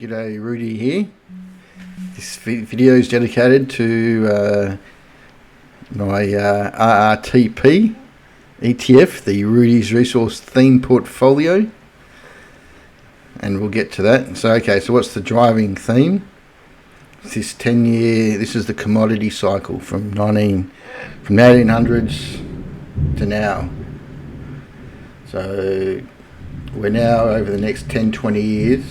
G'day, Rudy here. This video is dedicated to my RRTP ETF, the Rudy's Resource Theme Portfolio, and we'll get to that. So what's the driving theme? It's this 10-year, this is the commodity cycle from 1800s to now. So we're now over the next 10-20 years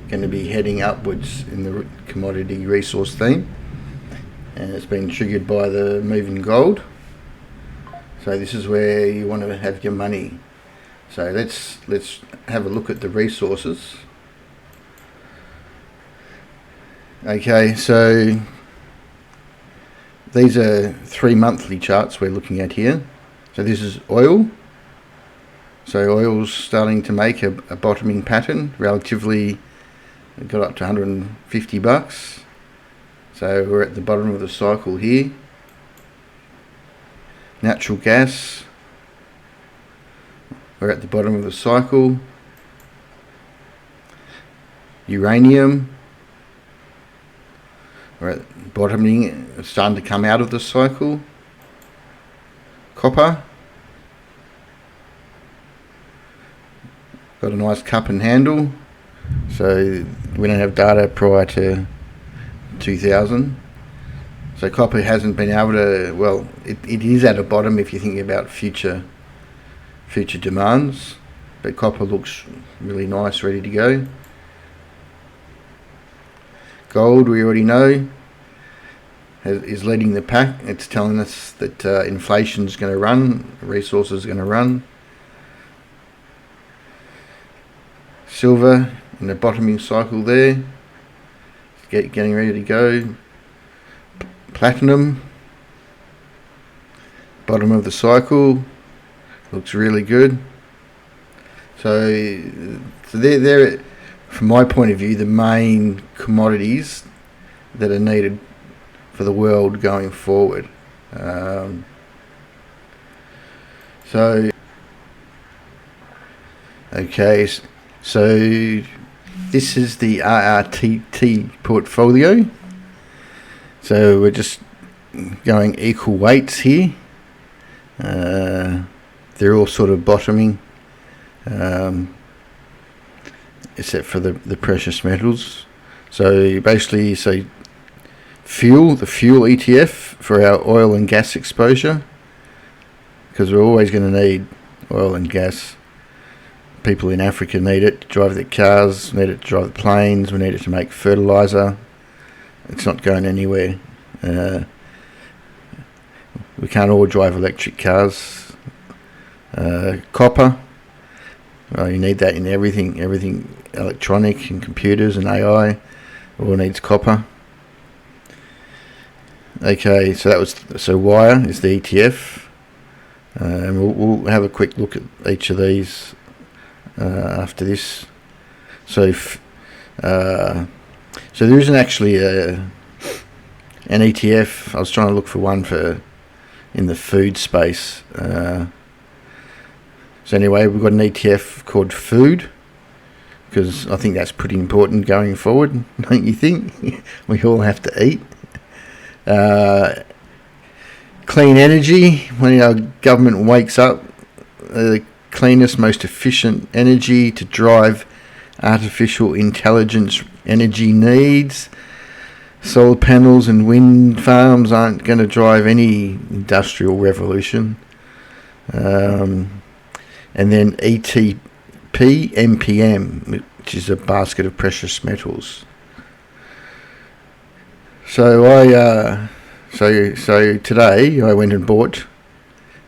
going to be heading upwards in the commodity resource theme, and it's been triggered by the move in gold. So this is where you want to have your money. So let's have a look at the resources. Okay, so these are 3 monthly charts we're looking at here. So this is oil. So oil's starting to make a bottoming pattern, relatively. It got up to $150, so we're at the bottom of the cycle here. Natural gas, we're at the bottom of the cycle. Uranium, we're at bottoming, it's starting to come out of the cycle. Copper, got a nice cup and handle. So we don't have data prior to 2000. So copper hasn't been able to, well, it is at a bottom if you're thinking about future demands, but copper looks really nice, ready to go. Gold, we already know, is leading the pack. It's telling us that inflation's going to run, resources are going to run. Silver in the bottoming cycle there, getting ready to go. Platinum, bottom of the cycle, looks really good. So they're, from my point of view, the main commodities that are needed for the world going forward. So this is the RRTT portfolio. So we're just going equal weights here. They're all sort of bottoming, except for the precious metals. So basically, the fuel ETF for our oil and gas exposure, because we're always going to need oil and gas. People in Africa need it to drive their cars, need it to drive the planes, we need it to make fertiliser. It's not going anywhere. We can't all drive electric cars. Copper, well, you need that in everything electronic and computers and AI, all needs copper. Okay, so wire is the ETF, and we'll have a quick look at each of these after this. So there isn't actually an ETF. I was trying to look for one in the food space. So anyway, we've got an ETF called food, because I think that's pretty important going forward, don't you think? We all have to eat. Clean energy, when our government wakes up, the cleanest, most efficient energy to drive artificial intelligence energy needs. Solar panels and wind farms aren't going to drive any industrial revolution. And then ETP MPM, which is a basket of precious metals. So so today I went and bought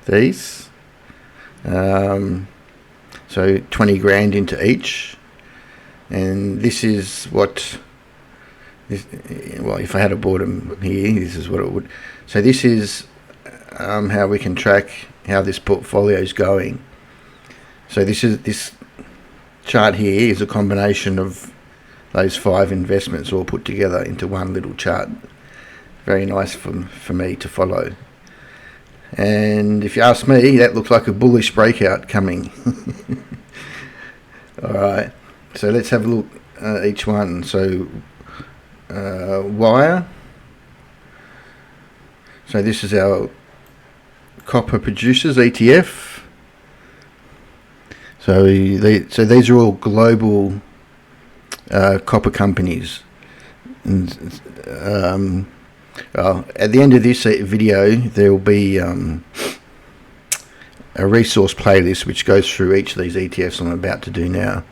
these. So 20 grand into each, and this is what well, if I had bought them here, this is what it would. So this is how we can track how this portfolio is going. So this chart here is a combination of those 5 investments all put together into one little chart. Very nice for me to follow. And if you ask me, that looks like a bullish breakout coming. Alright, so let's have a look each one. So wire. So this is our copper producers ETF. So these are all global copper companies. And at the end of this video, there will be a resource playlist which goes through each of these ETFs I'm about to do now.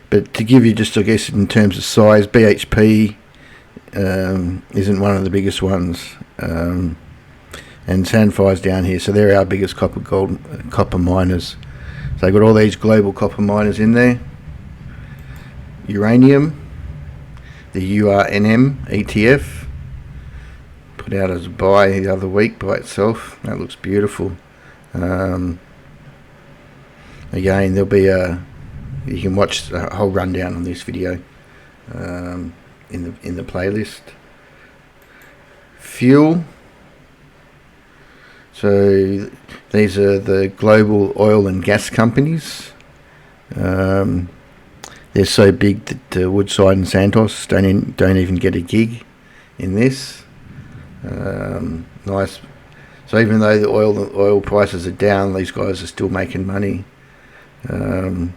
But to give you just, I guess, in terms of size, BHP isn't one of the biggest ones, and Sandfire's down here, so they're our biggest copper miners. So they've got all these global copper miners in there. Uranium, the URNM ETF, put out as a buy the other week by itself. That looks beautiful. Again, there'll be you can watch the whole rundown on this video in the playlist. Fuel. So these are the global oil and gas companies. They're so big that Woodside and Santos don't even get a gig in this. Nice. So even though the oil prices are down, these guys are still making money. And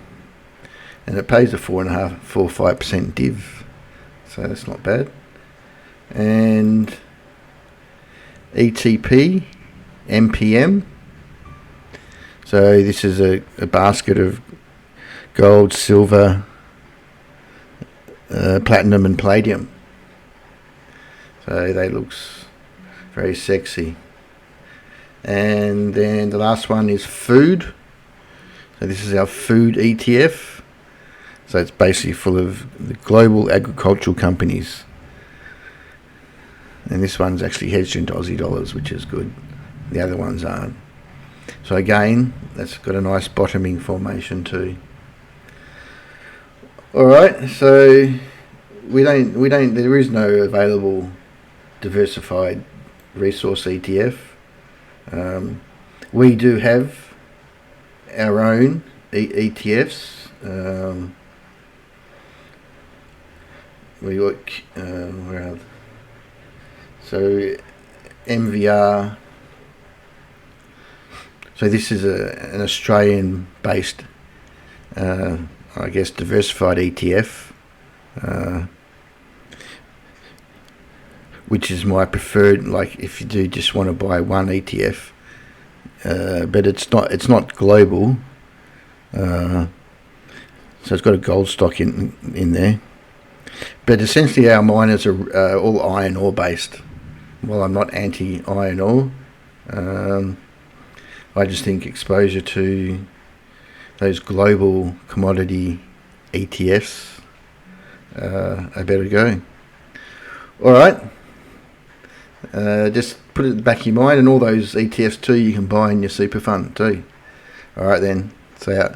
it pays a 4.5% div, so that's not bad. And ETP, MPM. So this is a basket of gold, silver, platinum and palladium. So they looks very sexy. And then the last one is food. So this is our food ETF. So it's basically full of the global agricultural companies. And this one's actually hedged into Aussie dollars, which is good. The other ones aren't. So again, that's got a nice bottoming formation too. Alright, so there is no available diversified resource ETF. We do have our own ETFs. We look so MVR. So this is an Australian based I guess diversified ETF, which is my preferred, like if you do just want to buy one ETF, but it's not global, so it's got a gold stock in there. But essentially our miners are all iron ore based. Well, I'm not anti iron ore. I just think exposure to those global commodity ETFs are better go. Alright, just put it in the back of your mind, and all those ETFs too you can buy in your super fund too. Alright then, see ya.